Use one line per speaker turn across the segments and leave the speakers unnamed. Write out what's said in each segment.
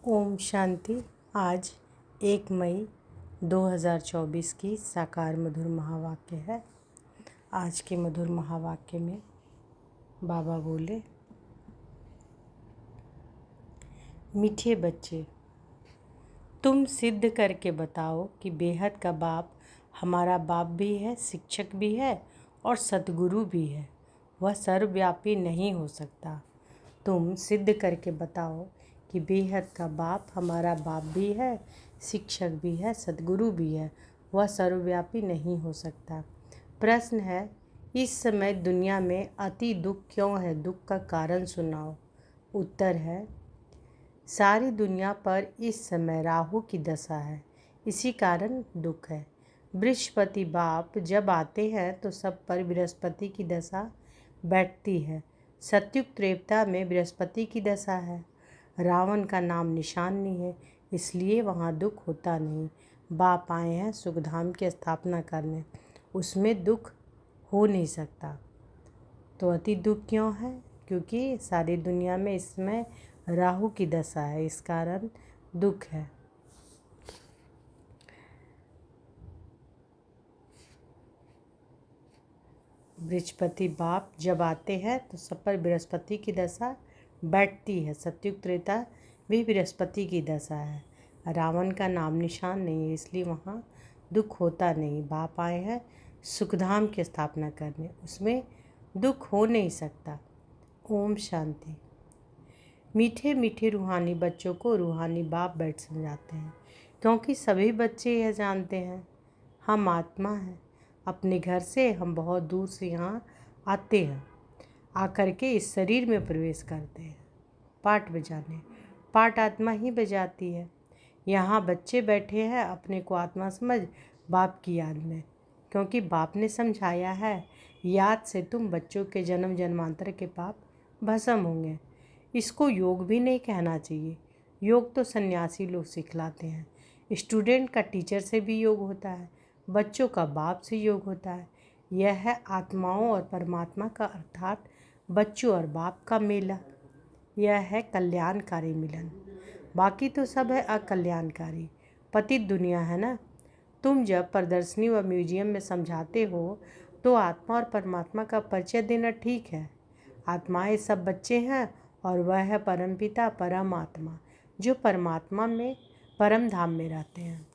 ओम शांति। आज 1 मई 2024 की साकार मधुर महावाक्य है। आज के मधुर महावाक्य में बाबा बोले, मीठे बच्चे, तुम सिद्ध करके बताओ कि बेहद का बाप हमारा बाप भी है, शिक्षक भी है और सद्गुरु भी है। वह सर्वव्यापी नहीं हो सकता। तुम सिद्ध करके बताओ कि बेहद का बाप हमारा बाप भी है, शिक्षक भी है, सद्गुरु भी है। वह सर्वव्यापी नहीं हो सकता। प्रश्न है, इस समय दुनिया में अति दुख क्यों है? दुख का कारण सुनाओ। उत्तर है, सारी दुनिया पर इस समय राहु की दशा है, इसी कारण दुख है। बृहस्पति बाप जब आते हैं तो सब पर बृहस्पति की दशा बैठती है। सतयुग त्रेता में बृहस्पति की दशा है। रावण का नाम निशान नहीं है, इसलिए वहाँ दुख होता नहीं। बाप आए हैं सुखधाम की स्थापना करने, उसमें दुख हो नहीं सकता। तो अति दुख क्यों है? क्योंकि सारी दुनिया में इसमें राहु की दशा है, इस कारण दुख है। बृहस्पति बाप जब आते हैं तो सब पर बृहस्पति की दशा बैठती है। सतयुग त्रेता भी बृहस्पति की दशा है। रावण का नाम निशान नहीं है, इसलिए वहाँ दुख होता नहीं। बाप आए हैं सुखधाम की स्थापना करने, उसमें दुख हो नहीं सकता। ओम शांति। मीठे मीठे रूहानी बच्चों को रूहानी बाप बैठ समझाते हैं, क्योंकि सभी बच्चे यह जानते हैं हम आत्मा हैं। अपने घर से हम बहुत दूर से यहाँ आते हैं, आकर के इस शरीर में प्रवेश करते हैं पाठ बजाने। पाठ आत्मा ही बजाती है। यहाँ बच्चे बैठे हैं अपने को आत्मा समझ बाप की याद में, क्योंकि बाप ने समझाया है, याद से तुम बच्चों के जन्म जन्मांतर के पाप भस्म होंगे। इसको योग भी नहीं कहना चाहिए। योग तो सन्यासी लोग सिखलाते हैं। स्टूडेंट का टीचर से भी योग होता है, बच्चों का बाप से योग होता है। यह है आत्माओं और परमात्मा का, अर्थात बच्चों और बाप का मेला। यह है कल्याणकारी मिलन। बाकी तो सब है अकल्याणकारी। पतित दुनिया है ना। तुम जब प्रदर्शनी व म्यूजियम में समझाते हो तो आत्मा और परमात्मा का परिचय देना ठीक है। आत्माएं सब बच्चे हैं और वह है परमपिता परमात्मा, जो परमात्मा में परम धाम में रहते हैं।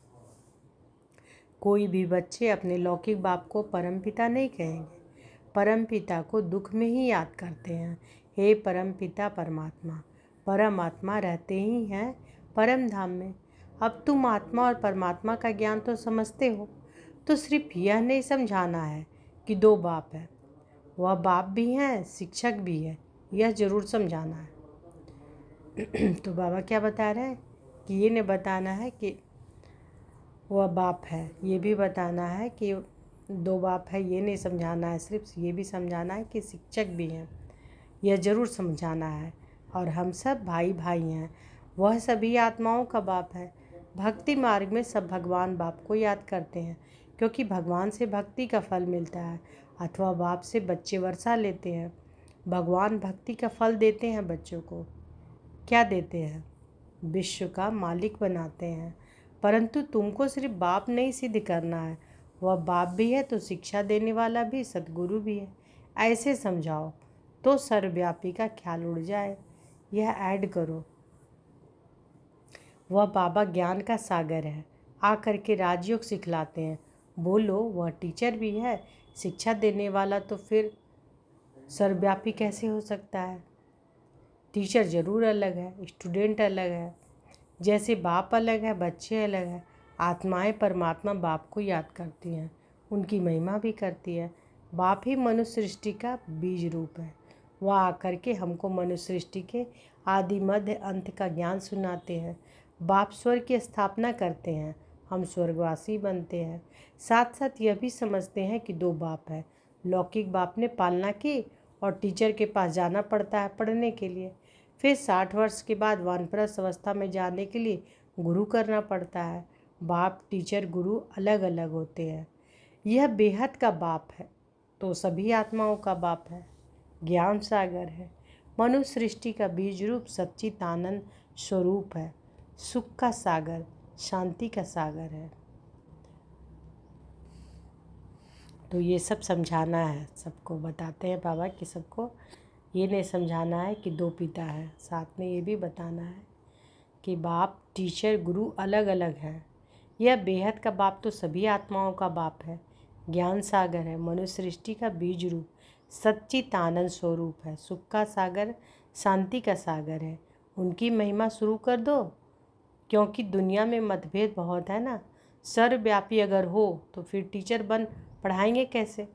कोई भी बच्चे अपने लौकिक बाप को परमपिता नहीं कहेंगे, परमपिता को दुख में ही याद करते हैं। हे परमपिता परमात्मा, परमात्मा रहते ही हैं परम धाम में। अब तुम आत्मा और परमात्मा का ज्ञान तो समझते हो, तो सिर्फ यह नहीं समझाना है कि दो बाप है। वह बाप भी हैं, शिक्षक भी है, यह जरूर समझाना है। तो बाबा क्या बता रहे हैं कि ये नहीं बताना है कि वह बाप है, ये भी बताना है कि दो बाप है, ये नहीं समझाना है। सिर्फ ये भी समझाना है कि शिक्षक भी हैं, यह जरूर समझाना है। और हम सब भाई भाई हैं। वह सभी आत्माओं का बाप है। भक्ति मार्ग में सब भगवान बाप को याद करते हैं, क्योंकि भगवान से भक्ति का फल मिलता है, अथवा बाप से बच्चे वर्षा लेते हैं। भगवान भक्ति का फल देते हैं बच्चों को। क्या देते हैं? विश्व का मालिक बनाते हैं। परंतु तुमको सिर्फ बाप नहीं सिद्ध करना है, वह बाप भी है तो शिक्षा देने वाला भी सद्गुरु भी है। ऐसे समझाओ तो सर्वव्यापी का ख्याल उड़ जाए। यह ऐड करो, वह बाबा ज्ञान का सागर है, आकर के राजयोग सिखलाते हैं। बोलो वह टीचर भी है, शिक्षा देने वाला, तो फिर सर्वव्यापी कैसे हो सकता है? टीचर ज़रूर अलग है, स्टूडेंट अलग है। जैसे बाप अलग है, बच्चे अलग हैं। आत्माएं परमात्मा बाप को याद करती हैं, उनकी महिमा भी करती है। बाप ही मनुष्य सृष्टि का बीज रूप है। वह आकर के हमको मनुष्य सृष्टि के आदि मध्य अंत का ज्ञान सुनाते हैं। बाप स्वर्ग की स्थापना करते हैं, हम स्वर्गवासी बनते हैं। साथ साथ यह भी समझते हैं कि दो बाप है। लौकिक बाप ने पालना की और टीचर के पास जाना पड़ता है पढ़ने के लिए। फिर 60 वर्ष के बाद वानप्रस्थ अवस्था में जाने के लिए गुरु करना पड़ता है। बाप टीचर गुरु अलग अलग होते हैं। यह बेहद का बाप है तो सभी आत्माओं का बाप है, ज्ञान सागर है। मनुष्य सृष्टि का बीज रूप सच्चिदानंद स्वरूप है। सुख का सागर, शांति का सागर है। तो ये सब समझाना है, सबको बताते हैं बाबा कि सबको ये नहीं समझाना है कि दो पिता है, साथ में ये भी बताना है कि बाप, टीचर, गुरु अलग अलग है। यह बेहद का बाप तो सभी आत्माओं का बाप है, ज्ञान सागर है, मनुष्य सृष्टि का बीज रूप, सच्चित आनंद स्वरूप है, सुख का सागर, शांति का सागर है। उनकी महिमा शुरू कर दो, क्योंकि दुनिया में मतभेद बहुत है ना। सर्वव्यापी अगर हो तो फिर टीचर बन पढ़ाएंगे कैसे?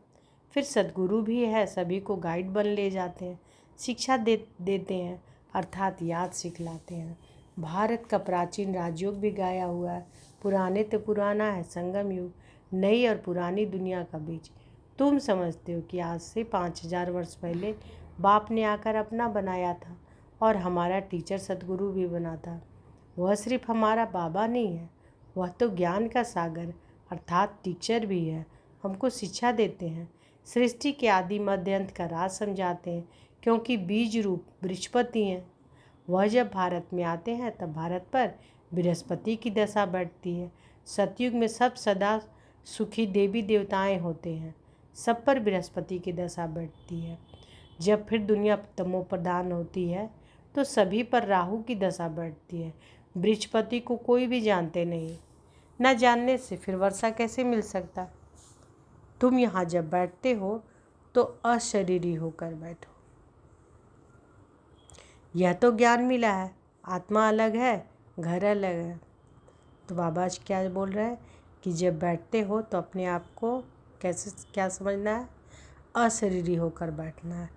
फिर सद्गुरु भी है, सभी को गाइड बन ले जाते हैं, शिक्षा देते हैं, अर्थात याद सिखलाते हैं। भारत का प्राचीन राजयोग भी गाया हुआ है, पुराने तो पुराना है संगम युग, नई और पुरानी दुनिया का बीज। तुम समझते हो कि आज से 5000 वर्ष पहले बाप ने आकर अपना बनाया था और हमारा टीचर सद्गुरु भी बना था। वह सिर्फ हमारा बाबा नहीं है, वह तो ज्ञान का सागर अर्थात टीचर भी है। हमको शिक्षा देते हैं, सृष्टि के आदि मध्य अंत का राज समझाते हैं, क्योंकि बीज रूप बृहस्पति हैं। वह जब भारत में आते हैं तब भारत पर बृहस्पति की दशा बैठती है। सतयुग में सब सदा सुखी देवी देवताएं होते हैं, सब पर बृहस्पति की दशा बैठती है। जब फिर दुनिया तमो प्रधान होती है तो सभी पर राहु की दशा बैठती है। बृहस्पति को कोई भी जानते नहीं, न जानने से फिर वर्षा कैसे मिल सकता? तुम यहाँ जब बैठते हो तो अशरीरी होकर बैठो। यह तो ज्ञान मिला है, आत्मा अलग है, घर अलग है। तो बाबा आज क्या बोल रहे हैं कि जब बैठते हो तो अपने आप को कैसे क्या समझना है? अशरीरी होकर बैठना है,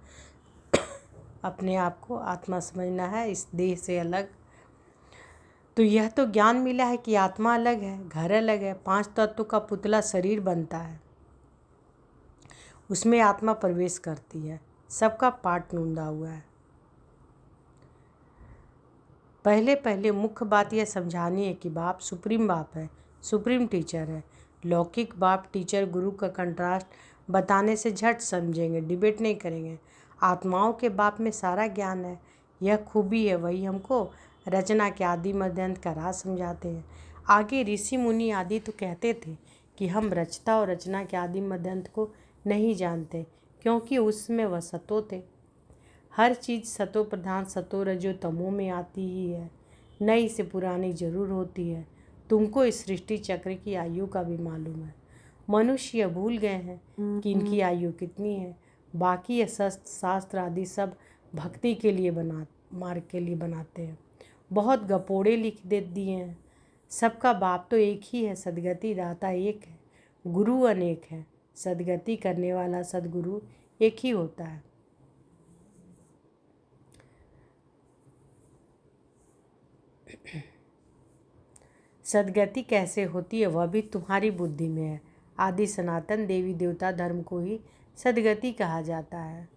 अपने आप को आत्मा समझना है, इस देह से अलग। तो यह तो ज्ञान मिला है कि आत्मा अलग है, घर अलग है। 5 तत्वों का पुतला शरीर बनता है, उसमें आत्मा प्रवेश करती है, सबका पार्ट नूंदा हुआ है। पहले मुख्य बात यह समझानी है कि बाप सुप्रीम बाप है, सुप्रीम टीचर है। लौकिक बाप टीचर गुरु का कंट्रास्ट बताने से झट समझेंगे, डिबेट नहीं करेंगे। आत्माओं के बाप में सारा ज्ञान है, यह खूबी है, वही हमको रचना के आदि मध्यांत का राज समझाते हैं। आगे ऋषि मुनि आदि तो कहते थे कि हम रचता और रचना के आदि मध्यांत को नहीं जानते, क्योंकि उसमें वह सतो थे। हर चीज़ सतो प्रधान सतो रजो तमो में आती ही है, नई से पुरानी जरूर होती है। तुमको इस सृष्टि चक्र की आयु का भी मालूम है। मनुष्य भूल गए हैं कि इनकी आयु कितनी है। बाकी ये शास्त्र आदि सब भक्ति के लिए मार्ग के लिए बनाते हैं, बहुत गपोड़े लिख दे दिए हैं। सबका बाप तो एक ही है, सदगति दाता एक है, गुरु अनेक है। सदगति करने वाला सदगुरु एक ही होता है। सदगति कैसे होती है वह भी तुम्हारी बुद्धि में है। आदि सनातन देवी देवता धर्म को ही सदगति कहा जाता है।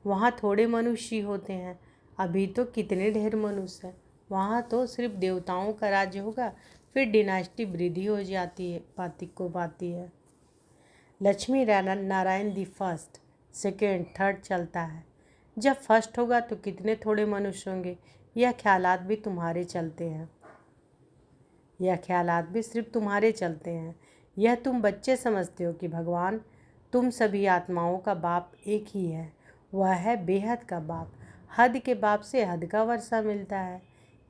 वहाँ थोड़े मनुष्य होते हैं, अभी तो कितने ढेर मनुष्य हैं। वहाँ तो सिर्फ देवताओं का राज्य होगा, फिर डिनास्टी वृद्धि हो जाती है, पाती है। Lakshmi Narayan the first, second, third चलता है। जब फर्स्ट होगा तो कितने थोड़े मनुष्य होंगे। यह ख्यालात भी तुम्हारे चलते हैं, यह ख्यालात भी सिर्फ तुम्हारे चलते हैं। यह तुम बच्चे समझते हो कि भगवान तुम सभी आत्माओं का बाप एक ही है, वह है बेहद का बाप। हद के बाप से हद का वर्षा मिलता है,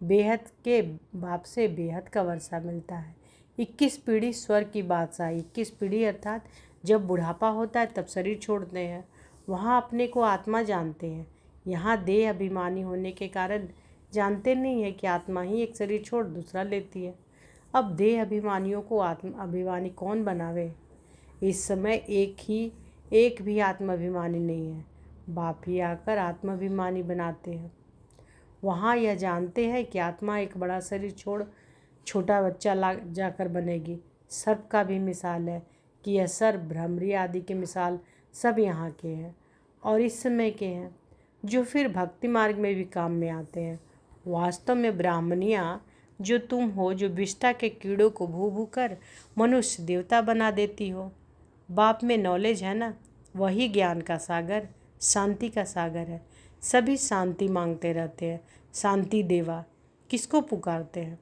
बेहद के बाप से बेहद का वर्षा मिलता है। 21 पीढ़ी स्वर्ग की बादशाही, 21 पीढ़ी अर्थात जब बुढ़ापा होता है तब शरीर छोड़ते हैं, वहाँ अपने को आत्मा जानते हैं। यहाँ देह अभिमानी होने के कारण जानते नहीं है कि आत्मा ही एक शरीर छोड़ दूसरा लेती है। अब देह अभिमानियों को आत्मा अभिमानी कौन बनावे? इस समय एक भी आत्माभिमानी नहीं है, बाप ही आकर आत्माभिमानी बनाते हैं। वहाँ यह जानते हैं कि आत्मा एक बड़ा शरीर छोड़ छोटा बच्चा जाकर बनेगी। सर्प का भी मिसाल है कि यह सर्प भ्रमरी आदि के मिसाल सब यहाँ के हैं और इस समय के हैं, जो फिर भक्ति मार्ग में भी काम में आते हैं। वास्तव में ब्राह्मणियाँ जो तुम हो, जो विष्ठा के कीड़ों को भू भू कर मनुष्य देवता बना देती हो। बाप में नॉलेज है ना, वही ज्ञान का सागर, शांति का सागर है। सभी शांति मांगते रहते हैं, शांति देवा किसको पुकारते हैं?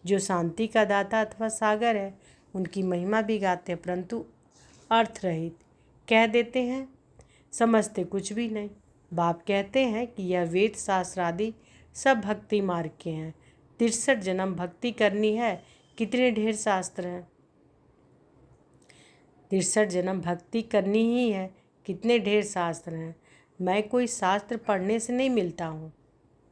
जो शांति का दाता अथवा सागर है, उनकी महिमा भी गाते हैं, परंतु अर्थ रहित कह देते हैं, समझते कुछ भी नहीं। बाप कहते हैं कि यह वेद शास्त्र आदि सब भक्ति मार्ग के हैं। 63 जन्म भक्ति करनी है, कितने ढेर शास्त्र हैं। 63 जन्म भक्ति करनी ही है, कितने ढेर शास्त्र हैं। मैं कोई शास्त्र पढ़ने से नहीं मिलता हूँ।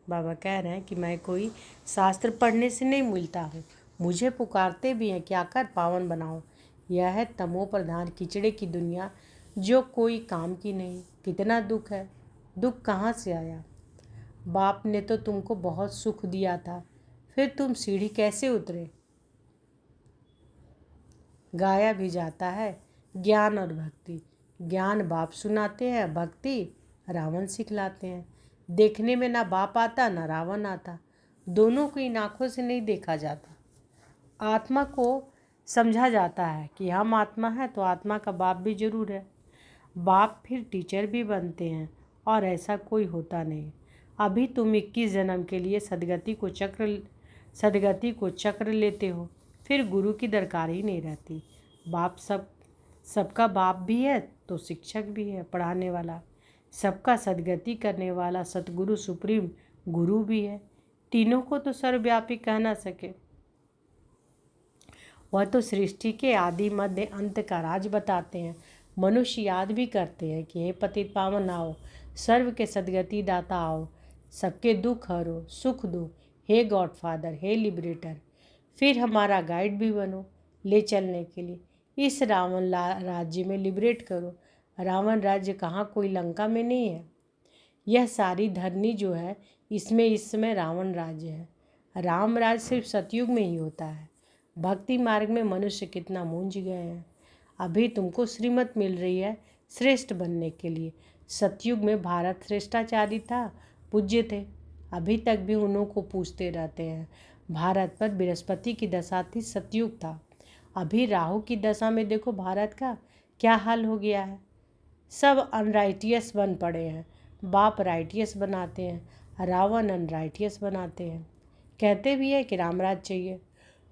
बाबा कह रहे हैं कि मैं कोई शास्त्र पढ़ने से नहीं मिलता हूँ, मुझे पुकारते भी हैं कि आकर पावन बनाओ। यह है तमो प्रधान कीचड़े की दुनिया, जो कोई काम की नहीं। कितना दुख है, दुख कहाँ से आया? बाप ने तो तुमको बहुत सुख दिया था, फिर तुम सीढ़ी कैसे उतरे? गाया भी जाता है ज्ञान और भक्ति। ज्ञान बाप सुनाते हैं, भक्ति रावण सिखलाते हैं। देखने में ना बाप आता ना रावण आता, दोनों को इन आँखों से नहीं देखा जाता। आत्मा को समझा जाता है कि हम आत्मा है तो आत्मा का बाप भी जरूर है। बाप फिर टीचर भी बनते हैं, और ऐसा कोई होता नहीं। अभी तुम 21 जन्म के लिए सदगति को चक्र लेते हो, फिर गुरु की दरकार ही नहीं रहती। बाप सबका बाप भी है तो शिक्षक भी है, पढ़ाने वाला। सबका सदगति करने वाला सतगुरु सुप्रीम गुरु भी है। तीनों को तो सर्वव्यापी कह ना सके, वह तो सृष्टि के आदि मध्य अंत का राज बताते हैं। मनुष्य याद भी करते हैं कि हे पतित पावन आओ, सर्व के सदगति दाता आओ, सबके दुख हरो, सुख दो, हे गॉड फादर, हे लिबरेटर। फिर हमारा गाइड भी बनो ले चलने के लिए। इस रावण राज्य में लिबरेट करो। रावण राज्य कहाँ कोई लंका में नहीं है। यह सारी धरनी जो है, इसमें इस समय रावण राज्य है। राम राज्य सिर्फ सतयुग में ही होता है। भक्ति मार्ग में मनुष्य कितना मूंझ गए हैं। अभी तुमको श्रीमत मिल रही है श्रेष्ठ बनने के लिए। सतयुग में भारत श्रेष्ठाचारी था, पूज्य थे। अभी तक भी उन्हों को पूछते रहते हैं। भारत पर बृहस्पति की दशा थी, सतयुग था। अभी राहु की दशा में देखो भारत का क्या हाल हो गया है। सब अनराइटियस बन पड़े हैं। बाप राइटियस बनाते हैं, रावण अनराइटियस बनाते हैं। कहते भी है कि राम राज्य चाहिए,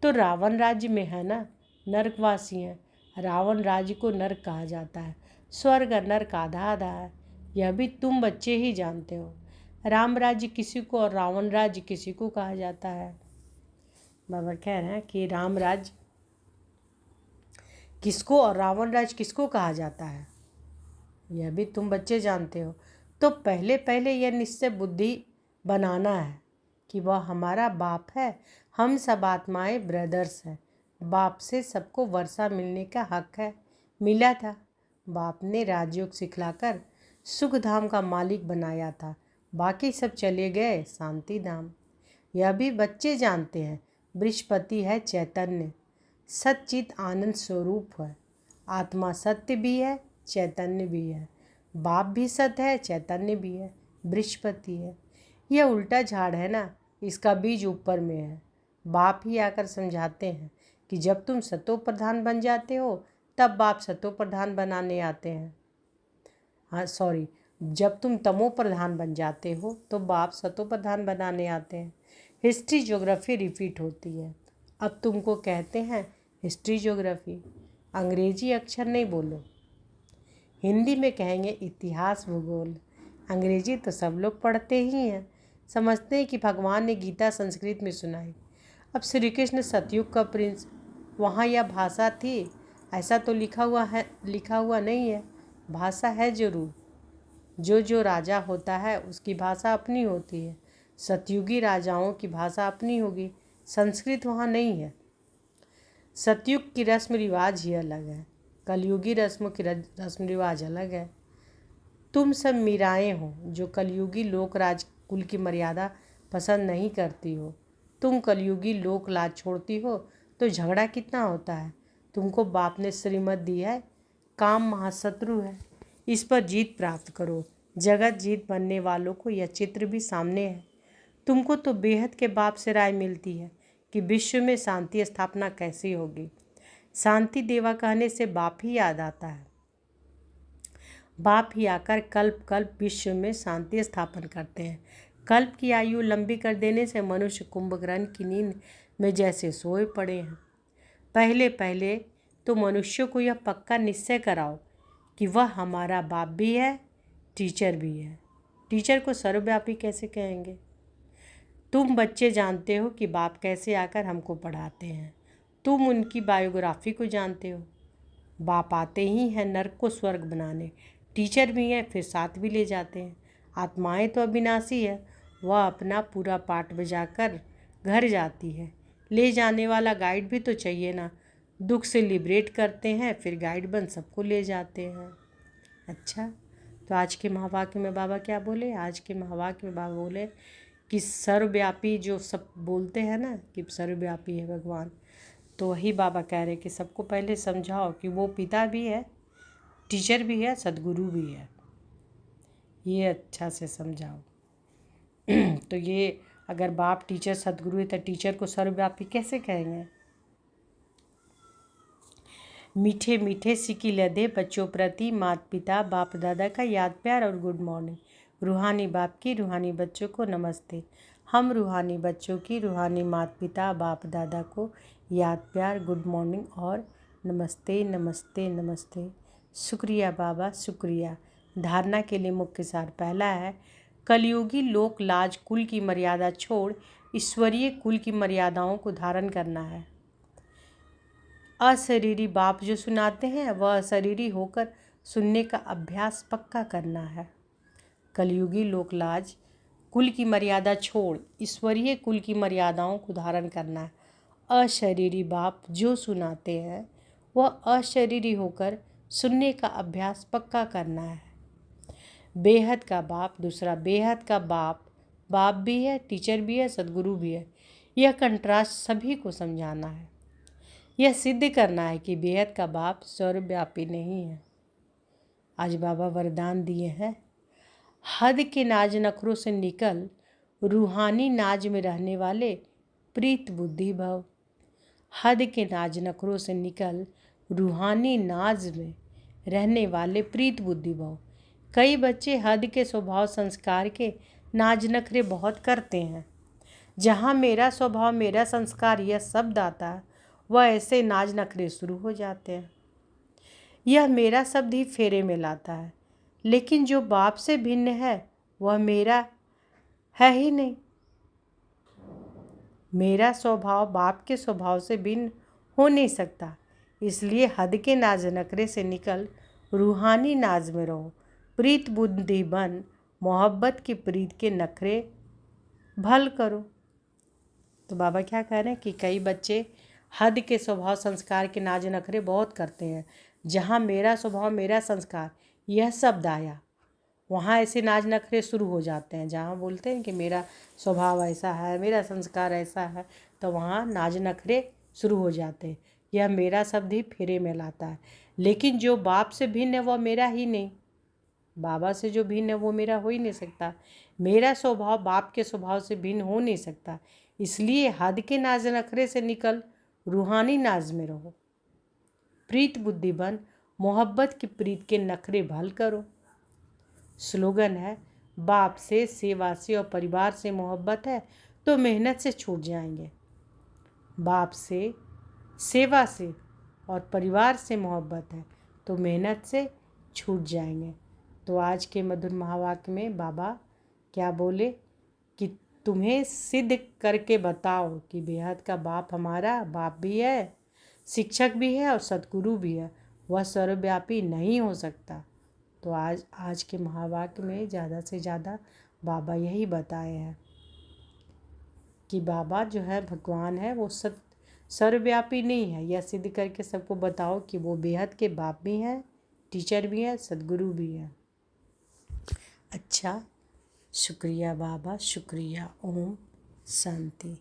तो रावण राज्य में है ना, नरकवासी हैं। रावण राज्य को नरक कहा जाता है। स्वर्ग और नरक आधा आधा है, यह भी तुम बच्चे ही जानते हो। राम राज्य किसी को और रावण राज्य किसी को कहा जाता है। बाबा कह रहे हैं कि राम राज्य किसको और रावण राज्य किसको कहा जाता है, यह भी तुम बच्चे जानते हो। तो पहले यह निश्चय बुद्धि बनाना है कि वह हमारा बाप है। हम सब आत्माएं ब्रदर्स हैं। बाप से सबको वर्षा मिलने का हक है, मिला था। बाप ने राजयोग सिखलाकर सुख धाम का मालिक बनाया था, बाकी सब चले गए शांति धाम। यह भी बच्चे जानते हैं। बृहस्पति है चैतन्य, सच्चित आनंद स्वरूप है। आत्मा सत्य भी है, चैतन्य भी है। बाप भी सत्य है, चैतन्य भी है, बृहस्पति है। यह उल्टा झाड़ है ना, इसका बीज ऊपर में है। बाप ही आकर समझाते हैं कि जब तुम सतो प्रधान बन जाते हो तब बाप सतो प्रधान बनाने आते हैं। जब तुम तमो प्रधान बन जाते हो तो बाप सतो प्रधान बनाने आते हैं। हिस्ट्री ज्योग्राफी रिपीट होती है। अब तुमको कहते हैं हिस्ट्री ज्योग्राफी। अंग्रेजी अक्षर नहीं बोलो, हिंदी में कहेंगे इतिहास भूगोल। अंग्रेजी तो सब लोग पढ़ते ही हैं, समझते हैं कि भगवान ने गीता संस्कृत में सुनाई। अब श्री कृष्ण सतयुग का प्रिंस, वहाँ यह भाषा थी ऐसा तो लिखा हुआ नहीं है। भाषा है जरूर, जो राजा होता है उसकी भाषा अपनी होती है। सतयुगी राजाओं की भाषा अपनी होगी, संस्कृत वहाँ नहीं है। सतयुग की रस्म रिवाज ही अलग है, कलयुगी रस्मों की रस्म रिवाज अलग है। तुम सब मीराएं हो जो कलयुगी लोकराज कुल की मर्यादा पसंद नहीं करती हो। तुम कलयुगी लोक लाज छोड़ती हो तो झगड़ा कितना होता है। तुमको बाप ने श्रीमत दी है, काम महाशत्रु है, इस पर जीत प्राप्त करो। जगत जीत बनने वालों को यह चित्र भी सामने है। तुमको तो बेहद के बाप से राय मिलती है कि विश्व में शांति स्थापना कैसी होगी। शांति देवा कहने से बाप ही याद आता है। बाप ही आकर कल्प कल्प विश्व में शांति स्थापन करते हैं। कल्प की आयु लंबी कर देने से मनुष्य कुंभकर्ण की नींद में जैसे सोए पड़े हैं। पहले पहले तो मनुष्य को यह पक्का निश्चय कराओ कि वह हमारा बाप भी है, टीचर भी है। टीचर को सर्वव्यापी कैसे कहेंगे? तुम बच्चे जानते हो कि बाप कैसे आकर हमको पढ़ाते हैं। तुम उनकी बायोग्राफी को जानते हो। बाप आते ही हैं नर्क को स्वर्ग बनाने। टीचर भी हैं, फिर साथ भी ले जाते हैं। आत्माएं तो अविनाशी है, वह अपना पूरा पाठ बजाकर घर जाती है। ले जाने वाला गाइड भी तो चाहिए ना। दुख से लिबरेट करते हैं, फिर गाइड बन सबको ले जाते हैं। अच्छा, तो आज के महावाक्य में बाबा क्या बोले? आज के महावाक्य में बाबा बोले कि सर्वव्यापी, जो सब बोलते हैं ना कि सर्वव्यापी है भगवान, तो वही बाबा कह रहे कि सबको पहले समझाओ कि वो पिता भी है, टीचर भी है, सद्गुरु भी है। ये अच्छा से समझाओ। तो ये अगर बाप टीचर सद्गुरु है तो टीचर को सर्वव्यापी कैसे कहेंगे? मीठे मीठे सिकी लदे बच्चों प्रति माता पिता बाप दादा का याद प्यार और गुड मॉर्निंग। रूहानी बाप की रूहानी बच्चों को नमस्ते। हम रूहानी बच्चों की रूहानी माता पिता बाप दादा को याद प्यार, गुड मॉर्निंग और नमस्ते नमस्ते नमस्ते। शुक्रिया बाबा, शुक्रिया। धारणा के लिए मुख्य सार पहला है, कलयुगी लोक लाज कुल की मर्यादा छोड़ ईश्वरीय कुल की मर्यादाओं को धारण करना है। अशरीरी बाप जो सुनाते हैं वह अशरीरी होकर सुनने का अभ्यास पक्का करना है। कलयुगी लोकलाज कुल की मर्यादा छोड़ ईश्वरीय कुल की मर्यादाओं को धारण करना है। अशरीरी बाप जो सुनाते हैं वह अशरीरी होकर सुनने का अभ्यास पक्का करना है। बेहद का बाप, दूसरा बेहद का बाप, बाप भी है, टीचर भी है, सद्गुरु भी है। यह कंट्रास्ट सभी को समझाना है। यह सिद्ध करना है कि बेहद का बाप सर्वव्यापी नहीं है। आज बाबा वरदान दिए हैं, हद के नाज नखरों से निकल रूहानी नाज में रहने वाले प्रीत बुद्धि भव। हद के नाज नखरों से निकल रूहानी नाज में रहने वाले प्रीत बुद्धि भव। कई बच्चे हद के स्वभाव संस्कार के नाज नखरे बहुत करते हैं। जहाँ मेरा स्वभाव मेरा संस्कार यह शब्द आता है वह ऐसे नाज नखरे शुरू हो जाते हैं। यह मेरा शब्द ही फेरे में लाता है, लेकिन जो बाप से भिन्न है वह मेरा है ही नहीं। मेरा स्वभाव बाप के स्वभाव से भिन्न हो नहीं सकता। इसलिए हद के नाज नखरे से निकल रूहानी नाज में रहो। प्रीत बुद्धि बन मोहब्बत की प्रीत के नखरे भल करो। तो बाबा क्या कह रहे हैं कि कई बच्चे हद के स्वभाव संस्कार के नाज नखरे बहुत करते हैं। जहाँ मेरा स्वभाव मेरा संस्कार यह शब्द आया वहाँ ऐसे नाज नखरे शुरू हो जाते हैं। जहाँ बोलते हैं कि मेरा स्वभाव ऐसा है, मेरा संस्कार ऐसा है, तो वहाँ नाज नखरे शुरू हो जाते हैं। यह मेरा शब्द ही फेरे में लाता है। लेकिन जो बाप से भिन्न है वह मेरा ही नहीं। बाबा से जो भिन्न है वो मेरा हो ही नहीं सकता। मेरा स्वभाव बाप के स्वभाव से भिन्न हो नहीं सकता। इसलिए हद के नाज नखरे से निकल रूहानी नाज में रहो। प्रीत बुद्धि बन मोहब्बत की प्रीत के नखरे भल करो। स्लोगन है, बाप से, सेवा से और परिवार से मोहब्बत है तो मेहनत से छूट जाएंगे। बाप से, सेवा से और परिवार से मोहब्बत है तो मेहनत से छूट जाएंगे। तो आज के मधुर महावाक्य में बाबा क्या बोले कि तुम्हें सिद्ध करके बताओ कि बेहद का बाप हमारा बाप भी है, शिक्षक भी है और सद्गुरु भी है। वह सर्वव्यापी नहीं हो सकता। तो आज के महावाक्य में ज़्यादा से ज़्यादा बाबा यही बताए हैं कि बाबा जो है भगवान है वो सर्वव्यापी नहीं है। यह सिद्ध करके सबको बताओ कि वो बेहद के बाप भी हैं, टीचर भी हैं, सद्गुरु भी हैं। अच्छा, शुक्रिया बाबा, शुक्रिया। ओम शांति।